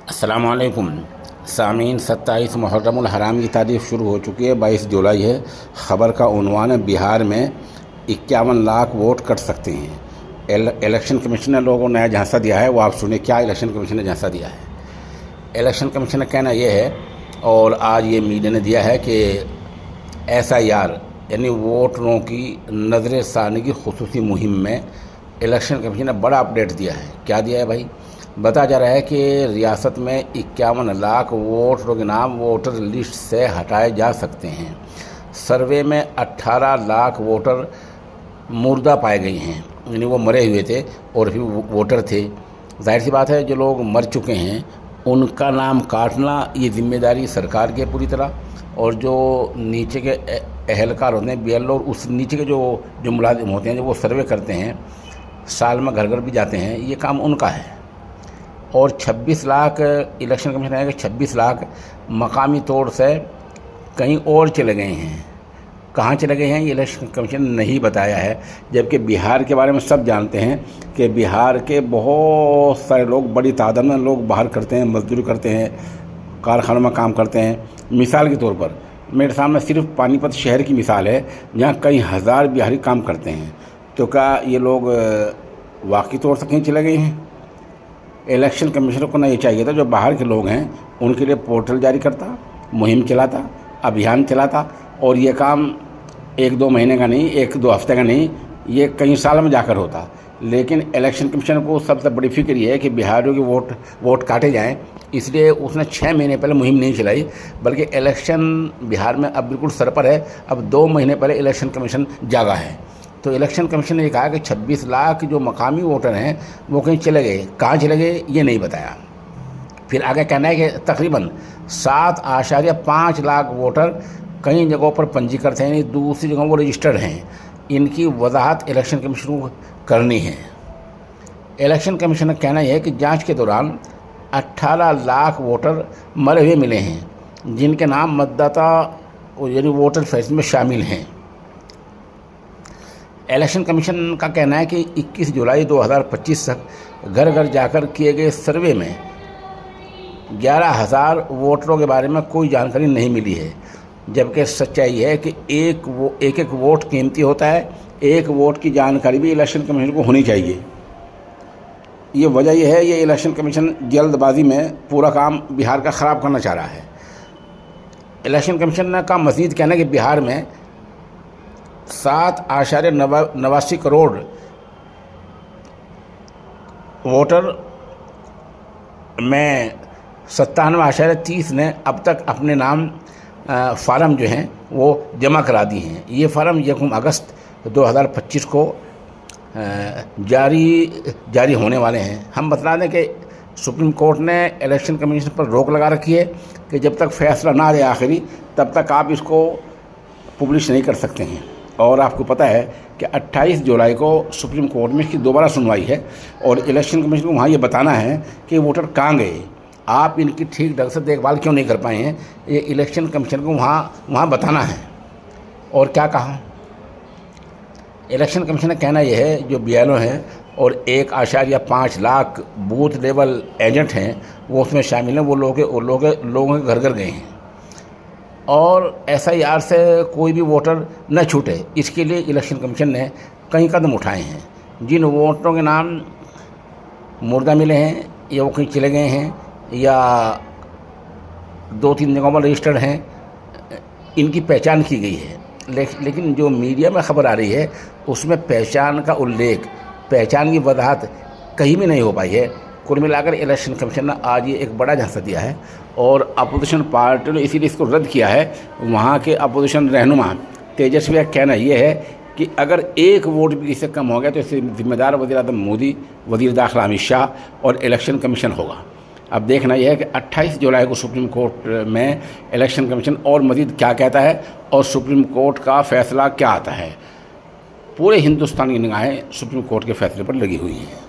अस्सलामुअलैकुम सामीन। 27 मुहर्रमुल हराम की तारीख शुरू हो चुकी है। 22 जुलाई है। ख़बर का उन्वान है, बिहार में 51 लाख वोट कट सकते हैं। इलेक्शन कमीशन ने लोगों को नया झांसा दिया है, वो आप सुनिए क्या इलेक्शन कमीशन ने झांसा दिया है। इलेक्शन कमीशन का कहना ये है, और आज ये मीडिया ने दिया है कि SIR यानी वोटरों की नजर सानी की खुसूसी मुहिम में इलेक्शन कमीशन ने बड़ा अपडेट दिया है। क्या दिया है भाई? बताया जा रहा है कि रियासत में 51 लाख वोटरों के नाम वोटर लिस्ट से हटाए जा सकते हैं। सर्वे में 18 लाख वोटर मुर्दा पाए गए हैं, यानी वो मरे हुए थे और फिर वोटर थे। जाहिर सी बात है, जो लोग मर चुके हैं उनका नाम काटना ये जिम्मेदारी सरकार की है पूरी तरह, और जो नीचे के एहलकार होते हैं BLO, उस नीचे के जो मुलाजिम होते हैं, जो वो सर्वे करते हैं, साल में घर घर भी जाते हैं, ये काम उनका है। और 26 लाख इलेक्शन कमीशन है कि 26 लाख मकामी तौर से कहीं और चले गए हैं। कहाँ चले गए हैं ये इलेक्शन कमीशन ने नहीं बताया है, जबकि बिहार के बारे में सब जानते हैं कि बिहार के बहुत सारे लोग, बड़ी तादाद में लोग बाहर करते हैं, मजदूरी करते हैं, कारखानों में काम करते हैं। मिसाल के तौर पर मेरे सामने सिर्फ पानीपत शहर की मिसाल है, जहाँ कई हज़ार बिहारी काम करते हैं। तो क्या ये लोग वाकई तौर से कहीं चले गए हैं? इलेक्शन कमीशन को ना ये चाहिए था, जो बाहर के लोग हैं उनके लिए पोर्टल जारी करता, मुहिम चलाता, अभियान चलाता, और ये काम 1-2 महीने का नहीं, 1-2 हफ्ते का नहीं, ये कई साल में जाकर होता। लेकिन इलेक्शन कमीशन को सबसे बड़ी फिक्र ये है कि बिहारियों के वोट काटे जाएं, इसलिए उसने 6 महीने पहले मुहिम नहीं चलाई, बल्कि इलेक्शन बिहार में अब बिल्कुल सर पर है। अब 2 महीने पहले इलेक्शन कमीशन जागा है। तो इलेक्शन कमीशन ने ये कहा कि 26 लाख जो मकामी वोटर हैं वो कहीं चले गए। कहाँ चले गए ये नहीं बताया। फिर आगे कहना है कि तकरीबन 7.5 लाख वोटर कई जगहों पर पंजीकृत हैं, दूसरी जगहों पर रजिस्टर्ड हैं। इनकी वजाहत इलेक्शन कमीशन को करनी है। इलेक्शन कमीशन का कहना यह है कि जांच के दौरान 18 लाख वोटर मरे हुए मिले हैं, जिनके नाम मतदाता यानी वोटर फेस में शामिल हैं। इलेक्शन कमीशन का कहना है कि 21 जुलाई 2025 तक घर घर जाकर किए गए सर्वे में 11,000 वोटरों के बारे में कोई जानकारी नहीं मिली है, जबकि सच्चाई है कि एक वोट कीमती होता है। एक वोट की जानकारी भी इलेक्शन कमीशन को होनी चाहिए। ये वजह यह है, ये इलेक्शन कमीशन जल्दबाजी में पूरा काम बिहार का ख़राब करना चाह रहा है। इलेक्शन कमीशन का मज़ीद कहना है कि बिहार में 7.89 करोड़ वोटर में 97.30 ने अब तक अपने नाम फार्म जो हैं वो जमा करा दिए हैं। ये फार्म 1 अगस्त 2025 को जारी होने वाले हैं। हम बता दें कि सुप्रीम कोर्ट ने इलेक्शन कमीशन पर रोक लगा रखी है कि जब तक फैसला ना आ जाए आखिरी, तब तक आप इसको पब्लिश नहीं कर सकते हैं। और आपको पता है कि 28 जुलाई को सुप्रीम कोर्ट में इसकी दोबारा सुनवाई है, और इलेक्शन कमीशन को वहाँ ये बताना है कि वोटर कहाँ गए, आप इनकी ठीक ढंग से देखभाल क्यों नहीं कर पाए हैं। ये इलेक्शन कमीशन को वहाँ बताना है। और क्या कहा इलेक्शन कमीशन का कहना यह है, जो BLO हैं और 1.5 लाख बूथ लेवल एजेंट हैं वो उसमें शामिल हैं। वो लोगों के घर घर गए हैं, और SIR से कोई भी वोटर न छूटे, इसके लिए इलेक्शन कमीशन ने कई कदम उठाए हैं। जिन वोटरों के नाम मुर्दा मिले हैं या वो कहीं चले गए हैं या 2-3 जगहों पर रजिस्टर्ड हैं, इनकी पहचान की गई है। लेकिन जो मीडिया में खबर आ रही है उसमें पहचान का उल्लेख, पहचान की वजाहत कहीं भी नहीं हो पाई है। कुल मिलाकर इलेक्शन कमीशन ने आज ये एक बड़ा झांसा दिया है, और अपोजिशन पार्टी ने इसीलिए इसको रद्द किया है। वहाँ के अपोजिशन रहनुमा तेजस्वी का कहना ये है कि अगर एक वोट भी इससे कम हो गया तो इससे जिम्मेदार वज़ीर आज़म मोदी, वज़ीर दाखिला अमित शाह और इलेक्शन कमीशन होगा। अब देखना यह है कि 28 जुलाई को सुप्रीम कोर्ट में इलेक्शन कमीशन और मज़ीद क्या कहता है, और सुप्रीम कोर्ट का फ़ैसला क्या आता है। पूरे हिंदुस्तान की निगाहें सुप्रीम कोर्ट के फैसले पर लगी हुई हैं।